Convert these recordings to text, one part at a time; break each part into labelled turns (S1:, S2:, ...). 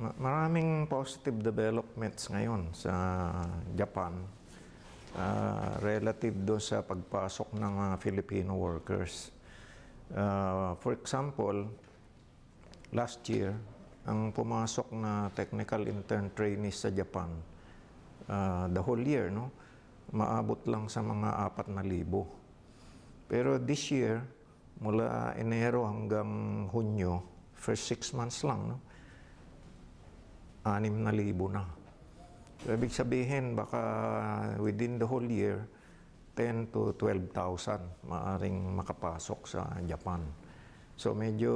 S1: Maraming positive developments ngayon sa Japan relative do sa pagpasok ng Filipino workers. For example, last year, ang pumasok na technical intern trainees sa Japan, the whole year, no, maabot lang sa mga 4,000. Pero this year, mula Enero hanggang Hunyo, first 6 months lang, no, 6,000 na. So, ibig sabihin, baka within the whole year, 10 to 12,000 maaring makapasok sa Japan. So medyo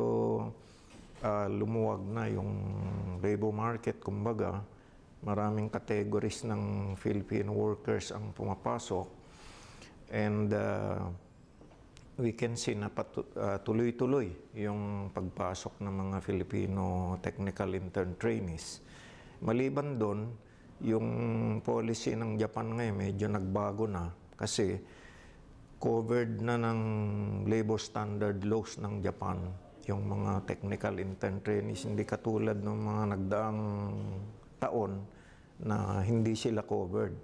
S1: lumuwag na yung labor market, kumbaga. Maraming categories ng Filipino workers ang pumapasok. And we can see na tuloy-tuloy yung pagpasok ng mga Filipino technical intern trainees. Maliban doon, yung policy ng Japan ngayon medyo nagbago na kasi covered na ng labor standard laws ng Japan yung mga technical intern trainees, hindi katulad ng mga nagdaang taon na hindi sila covered.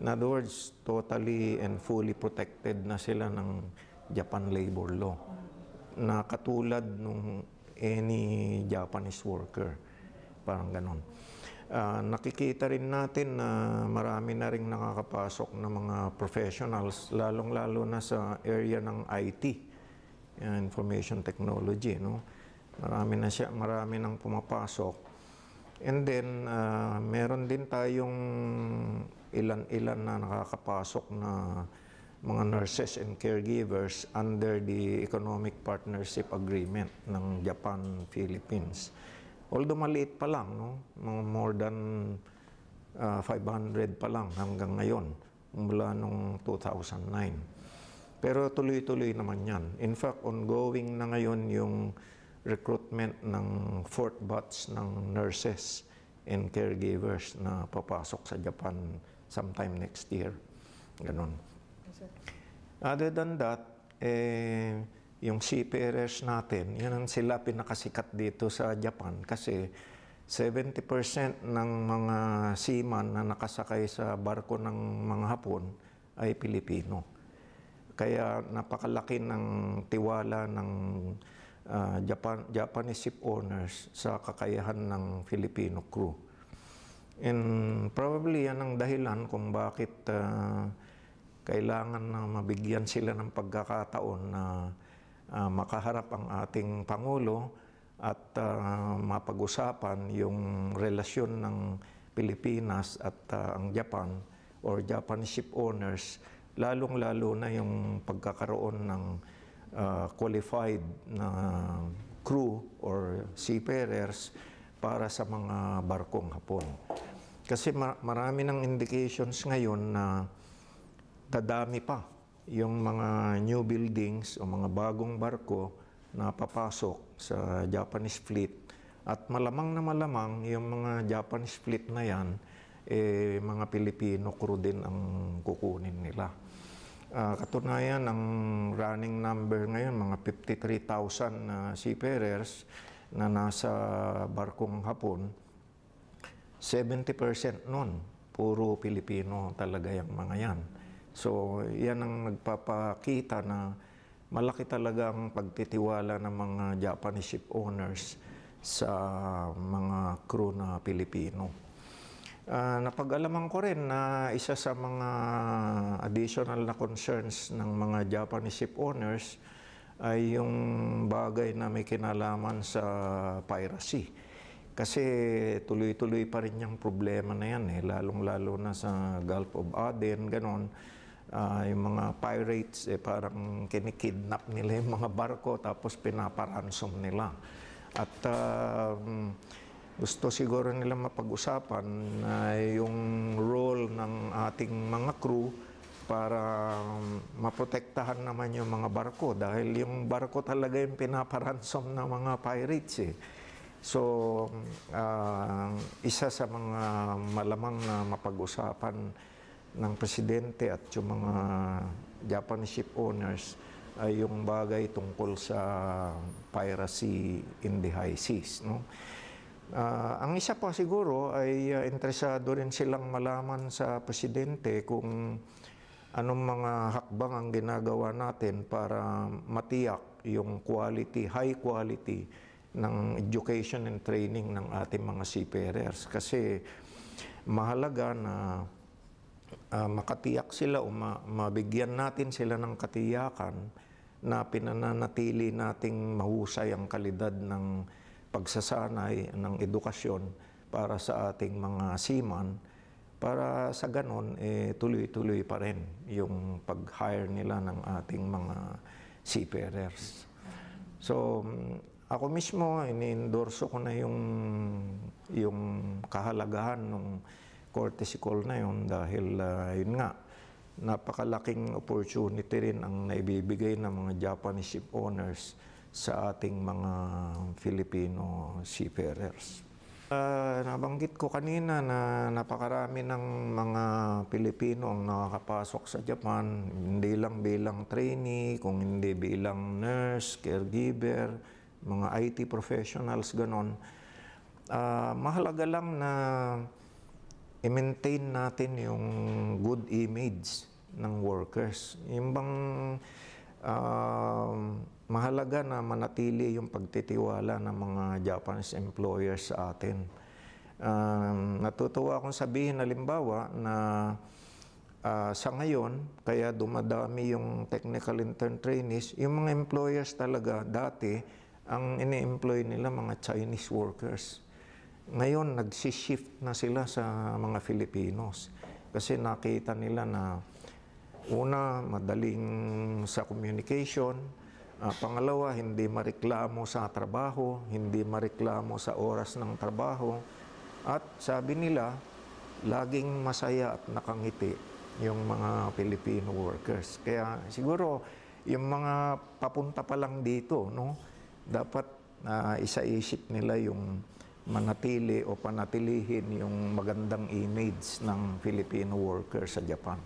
S1: In other words, totally and fully protected na sila ng Japan labor law na katulad ng any Japanese worker. Parang ganon. Nakikita rin natin na marami na rin nakakapasok na mga professionals, lalong-lalo na sa area ng IT, information technology, no? Marami nang pumapasok. And then, meron din tayong ilan-ilan na nakakapasok na mga nurses and caregivers under the Economic Partnership Agreement ng Japan-Philippines. Although maliit pa lang, no? More than 500 pa lang hanggang ngayon, mula noong 2009. Pero tuloy-tuloy naman yan. In fact, ongoing na ngayon yung recruitment ng 4th batch ng nurses and caregivers na papasok sa Japan sometime next year. Ganon. Other than that, yung seafarers natin, yan ang sila pinakasikat dito sa Japan kasi 70% ng mga seaman na nakasakay sa barko ng mga Hapon ay Pilipino. Kaya napakalaki ng tiwala ng Japanese ship owners sa kakayahan ng Filipino crew. And probably yan ang dahilan kung bakit kailangan na mabigyan sila ng pagkakataon na makaharap ang ating Pangulo at mapag-usapan yung relasyon ng Pilipinas at ang Japan or Japanese ship owners, lalong-lalo na yung pagkakaroon ng qualified na crew or seafarers para sa mga barkong Hapon. Kasi marami ng indications ngayon na dadami pa yung mga new buildings o mga bagong barko na papasok sa Japanese fleet. At malamang na malamang yung mga Japanese fleet na yan, mga Pilipino crew din ang kukunin nila. Katunayan, ang running number ngayon, mga 53,000 seafarers na nasa barkong Hapon, 70% nun, puro Pilipino talaga yung mga yan. So, yan ang nagpapakita na malaki talaga ang pagtitiwala ng mga Japanese ship owners sa mga crew na Pilipino. Napag-alaman ko rin na isa sa mga additional na concerns ng mga Japanese ship owners ay yung bagay na may kinalaman sa piracy. Kasi tuloy-tuloy pa rin yung problema na yan, lalong-lalo na sa Gulf of Aden, ganon. Yung mga pirates, parang kinikidnap nila yung mga barko tapos pinaparansom nila. At gusto siguro nila mapag-usapan yung role ng ating mga crew para maprotektahan naman yung mga barko dahil yung barko talaga yung pinaparansom ng mga pirates. So, isa sa mga malamang na mapag-usapan ng presidente at yung mga Japanese ship owners ay yung bagay tungkol sa piracy in the high seas, no? Ang isa pa siguro ay interesado rin silang malaman sa presidente kung anong mga hakbang ang ginagawa natin para matiyak yung quality, high quality ng education and training ng ating mga seafarers. Kasi mahalaga na makatiyak sila o mabigyan natin sila ng katiyakan na pinananatili nating mahusay ang kalidad ng pagsasanay ng edukasyon para sa ating mga seaman, para sa ganon, tuloy-tuloy pa rin yung pag-hire nila ng ating mga seafarers. So, ako mismo, ini-endorso ko na yung kahalagahan ng courtesy call na yun dahil yun nga, napakalaking opportunity rin ang naibibigay ng mga Japanese ship owners sa ating mga Filipino seafarers. Nabanggit ko kanina na napakarami ng mga Pilipino ang nakakapasok sa Japan, hindi lang bilang trainee, kung hindi bilang nurse, caregiver, mga IT professionals, ganon. Mahalaga lang na i-maintain natin yung good image ng workers. Yung bang mahalaga na manatili yung pagtitiwala ng mga Japanese employers sa atin. Natutuwa akong sabihin halimbawa na sa ngayon, kaya dumadami yung technical intern trainees, yung mga employers talaga dati, ang ini-employ nila mga Chinese workers. Ngayon, nagsishift na sila sa mga Filipinos kasi nakita nila na una, madaling sa communication, pangalawa, hindi mareklamo sa trabaho, hindi mareklamo sa oras ng trabaho, at sabi nila, laging masaya at nakangiti yung mga Filipino workers. Kaya siguro, yung mga papunta pa lang dito, no, dapat isa-isip nila yung manatili o panatilihin yung magandang image ng Filipino workers sa Japan.